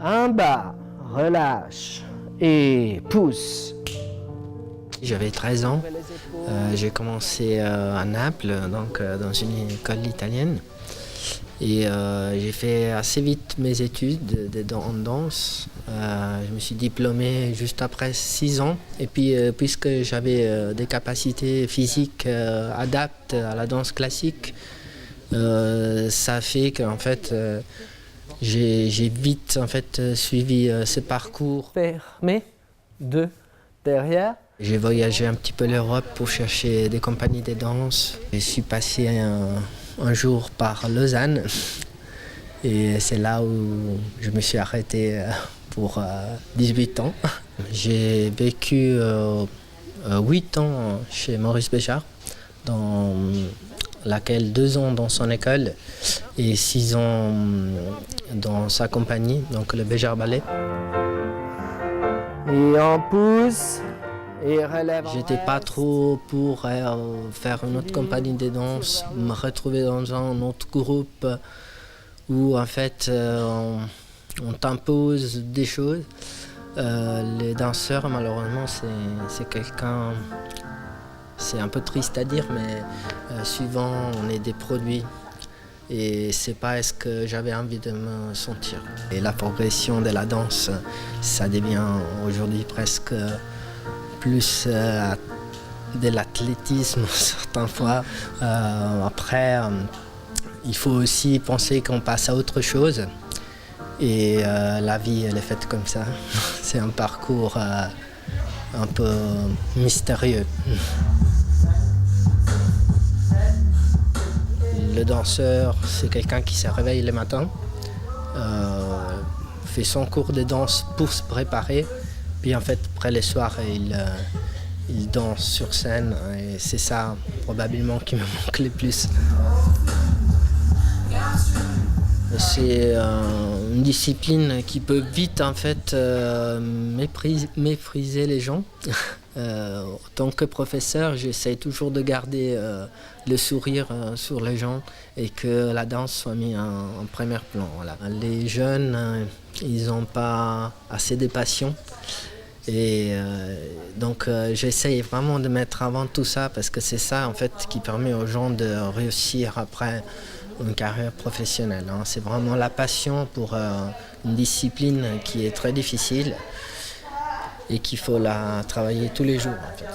Un bas, relâche et pousse. J'avais 13 ans, j'ai commencé à Naples, donc dans une école italienne. Et j'ai fait assez vite mes études en danse. Je me suis diplômé juste après 6 ans. Et puis, puisque j'avais des capacités physiques adaptes à la danse classique, ça fait qu'en fait, j'ai vite en fait, suivi ce parcours. Fermé, 2, derrière. J'ai voyagé un petit peu l'Europe pour chercher des compagnies de danse. Je suis passé un jour par Lausanne et c'est là où je me suis arrêté pour 18 ans. J'ai vécu 8 ans chez Maurice Béjart, dans laquelle 2 ans dans son école et 6 ans dans sa compagnie, donc le Béjart Ballet. Et on pousse. Et relève. J'étais pas trop pour faire une autre compagnie de danse, me retrouver dans un autre groupe où en fait on t'impose des choses. Les danseurs, malheureusement, c'est un peu triste à dire, mais souvent on est des produits. Et c'est pas ce que j'avais envie de me sentir. Et la progression de la danse, ça devient aujourd'hui presque plus de l'athlétisme certaines fois. Après, il faut aussi penser qu'on passe à autre chose. Et la vie, elle est faite comme ça. C'est un parcours un peu mystérieux. Le danseur, c'est quelqu'un qui se réveille le matin, fait son cours de danse pour se préparer. Puis en fait, après le soir, il danse sur scène et c'est ça probablement qui me manque le plus. C'est une discipline qui peut vite en fait mépriser les gens. En tant que professeur, j'essaie toujours de garder le sourire sur les gens et que la danse soit mise en premier plan. Voilà. Les jeunes, ils n'ont pas assez de passion. Et donc j'essaye vraiment de mettre avant tout ça parce que c'est ça en fait qui permet aux gens de réussir après une carrière professionnelle. Hein. C'est vraiment la passion pour une discipline qui est très difficile et qu'il faut la travailler tous les jours en fait.